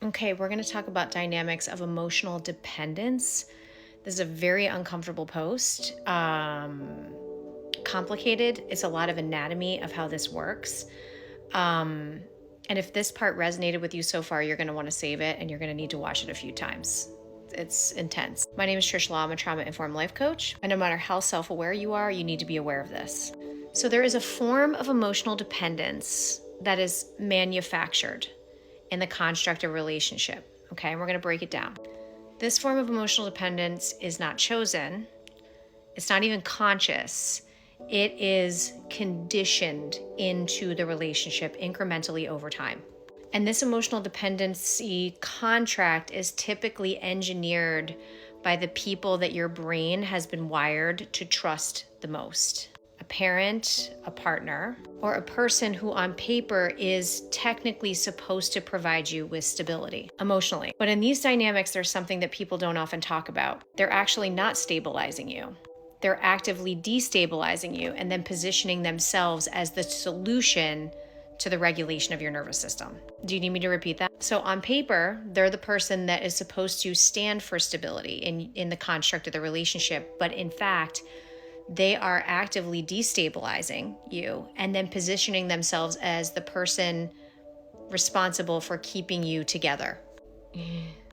Okay, we're going to talk about dynamics of emotional dependence. This is a very uncomfortable post. Complicated. It's a lot of anatomy of how this works. And if this part resonated with you so far, you're going to want to save it and you're going to need to watch it a few times. It's intense. My name is Trish Law. I'm a trauma-informed life coach. And no matter how self-aware you are, you need to be aware of this. So there is a form of emotional dependence that is manufactured in the construct of relationship. Okay, and we're going to break it down. This form of emotional dependence is not chosen. It's not even conscious. It is conditioned into the relationship incrementally over time. And this emotional dependency contract is typically engineered by the people that your brain has been wired to trust the most. A parent, a partner, or a person who on paper is technically supposed to provide you with stability emotionally. But in these dynamics, there's something that people don't often talk about. They're actually not stabilizing you. They're actively destabilizing you and then positioning themselves as the solution to the regulation of your nervous system. Do you need me to repeat that? So on paper, they're the person that is supposed to stand for stability in the construct of the relationship. But in fact, they are actively destabilizing you and then positioning themselves as the person responsible for keeping you together.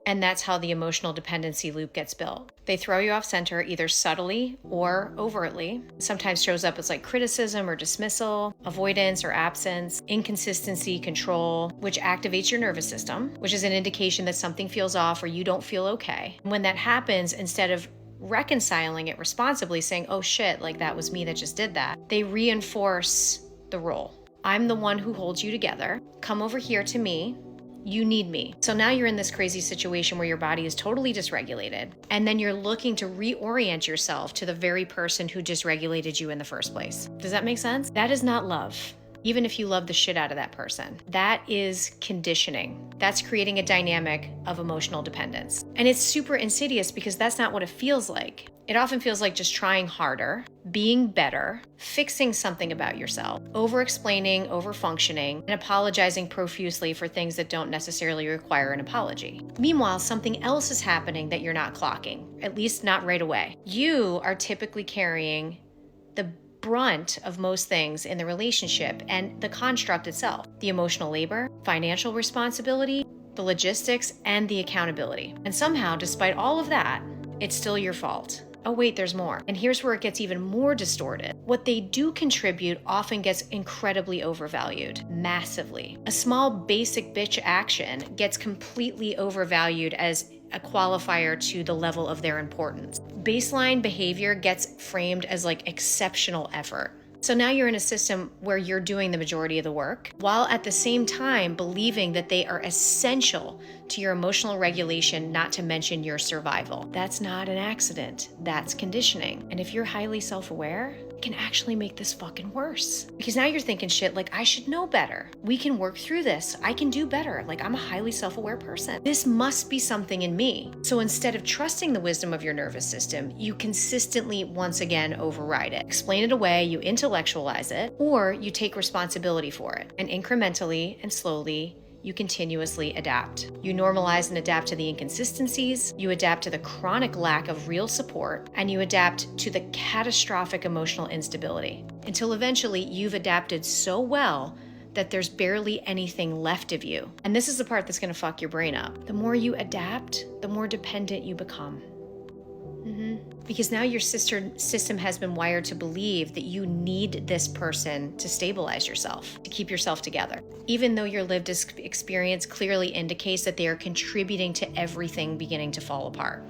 And that's how the emotional dependency loop gets built. They throw you off center either subtly or overtly. Sometimes shows up as like criticism or dismissal, avoidance or absence, inconsistency, control, which activates your nervous system, which is an indication that something feels off or you don't feel okay. When that happens, instead of reconciling it responsibly, saying, oh shit, like that was me that just did that, they reinforce the role. I'm the one who holds you together. Come over here to me. You need me. So now you're in this crazy situation where your body is totally dysregulated. And then you're looking to reorient yourself to the very person who dysregulated you in the first place. Does that make sense? That is not love. Even if you love the shit out of that person. That is conditioning. That's creating a dynamic of emotional dependence. And it's super insidious because that's not what it feels like. It often feels like just trying harder, being better, fixing something about yourself, over-explaining, over-functioning, and apologizing profusely for things that don't necessarily require an apology. Meanwhile, something else is happening that you're not clocking, at least not right away. You are typically carrying the brunt of most things in the relationship and the construct itself, the emotional labor, financial responsibility, the logistics, and the accountability. And somehow, despite all of that, it's still your fault. Oh wait, there's more. And here's where it gets even more distorted. What they do contribute often gets incredibly overvalued, massively. A small basic bitch action gets completely overvalued as a qualifier to the level of their importance. Baseline behavior gets framed as like exceptional effort. So now you're in a system where you're doing the majority of the work, while at the same time believing that they are essential to your emotional regulation, not to mention your survival. That's not an accident. That's conditioning. And if you're highly self-aware, it can actually make this fucking worse. Because now you're thinking shit like, I should know better. We can work through this. I can do better. Like, I'm a highly self-aware person. This must be something in me. So instead of trusting the wisdom of your nervous system, you consistently, once again, override it. Explain it away, you intellectualize it, or you take responsibility for it. And incrementally and slowly, you continuously adapt. You normalize and adapt to the inconsistencies, you adapt to the chronic lack of real support, and you adapt to the catastrophic emotional instability, until eventually you've adapted so well that there's barely anything left of you. And this is the part that's gonna fuck your brain up. The more you adapt, the more dependent you become. Because now your system has been wired to believe that you need this person to stabilize yourself, to keep yourself together, even though your lived experience clearly indicates that they are contributing to everything beginning to fall apart.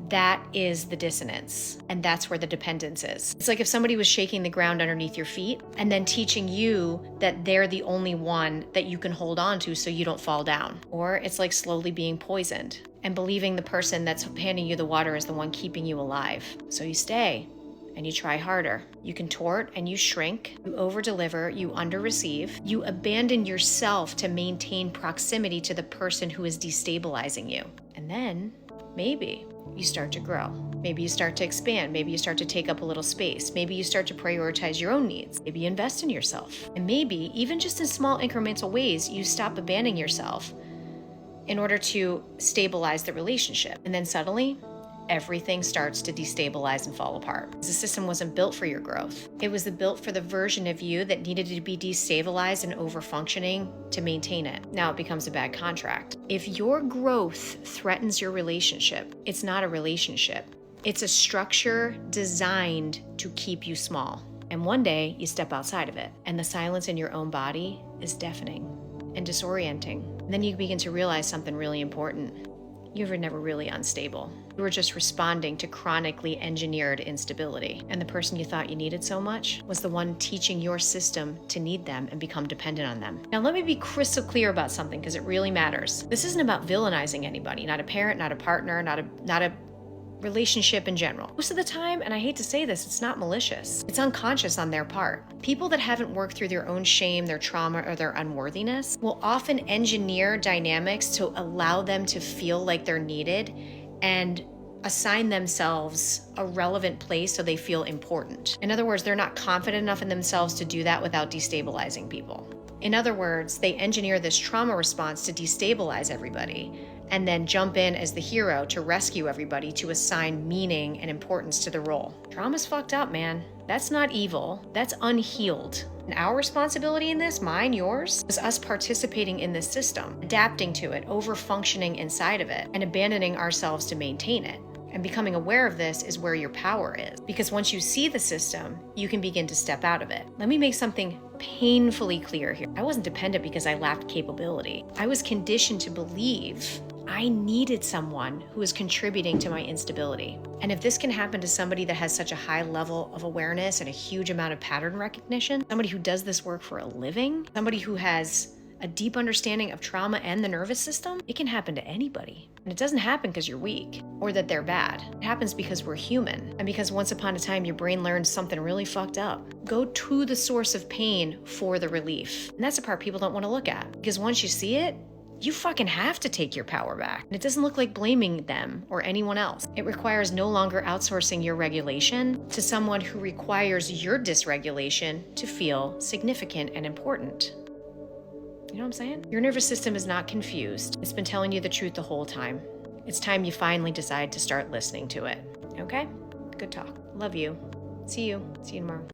That is the dissonance, and that's where the dependence is. It's like if somebody was shaking the ground underneath your feet and then teaching you that they're the only one that you can hold on to so you don't fall down. Or it's like slowly being poisoned and believing the person that's handing you the water is the one keeping you alive. So you stay and you try harder. You contort and you shrink, you over-deliver, you under-receive, you abandon yourself to maintain proximity to the person who is destabilizing you. And then maybe you start to grow. Maybe you start to expand. Maybe you start to take up a little space. Maybe you start to prioritize your own needs. Maybe you invest in yourself. And maybe, even just in small incremental ways, you stop abandoning yourself in order to stabilize the relationship. And then suddenly, everything starts to destabilize and fall apart. The system wasn't built for your growth. It was built for the version of you that needed to be destabilized and over-functioning to maintain it. Now it becomes a bad contract. If your growth threatens your relationship, it's not a relationship. It's a structure designed to keep you small. And one day you step outside of it, and the silence in your own body is deafening and disorienting. And then you begin to realize something really important. You were never really unstable. You were just responding to chronically engineered instability. And the person you thought you needed so much was the one teaching your system to need them and become dependent on them. Now, let me be crystal clear about something, because it really matters. This isn't about villainizing anybody, not a parent, not a partner, not a relationship in general. Most of the time, and I hate to say this, it's not malicious. It's unconscious on their part. People that haven't worked through their own shame, their trauma, or their unworthiness will often engineer dynamics to allow them to feel like they're needed and assign themselves a relevant place so they feel important. In other words, they're not confident enough in themselves to do that without destabilizing people. In other words, they engineer this trauma response to destabilize everybody and then jump in as the hero to rescue everybody, to assign meaning and importance to the role. Trauma's fucked up, man. That's not evil. That's unhealed. And our responsibility in this, mine, yours, is us participating in this system, adapting to it, over-functioning inside of it, and abandoning ourselves to maintain it. And becoming aware of this is where your power is. Because once you see the system, you can begin to step out of it. Let me make something painfully clear here. I wasn't dependent because I lacked capability. I was conditioned to believe I needed someone who was contributing to my instability. And if this can happen to somebody that has such a high level of awareness and a huge amount of pattern recognition, somebody who does this work for a living, somebody who has a deep understanding of trauma and the nervous system, it can happen to anybody. And it doesn't happen because you're weak or that they're bad. It happens because we're human, and because once upon a time your brain learned something really fucked up. Go to the source of pain for the relief. And that's the part people don't want to look at, because once you see it, you fucking have to take your power back. And it doesn't look like blaming them or anyone else. It requires no longer outsourcing your regulation to someone who requires your dysregulation to feel significant and important. You know what I'm saying? Your nervous system is not confused. It's been telling you the truth the whole time. It's time you finally decide to start listening to it. Okay? Good talk. Love you. See you tomorrow.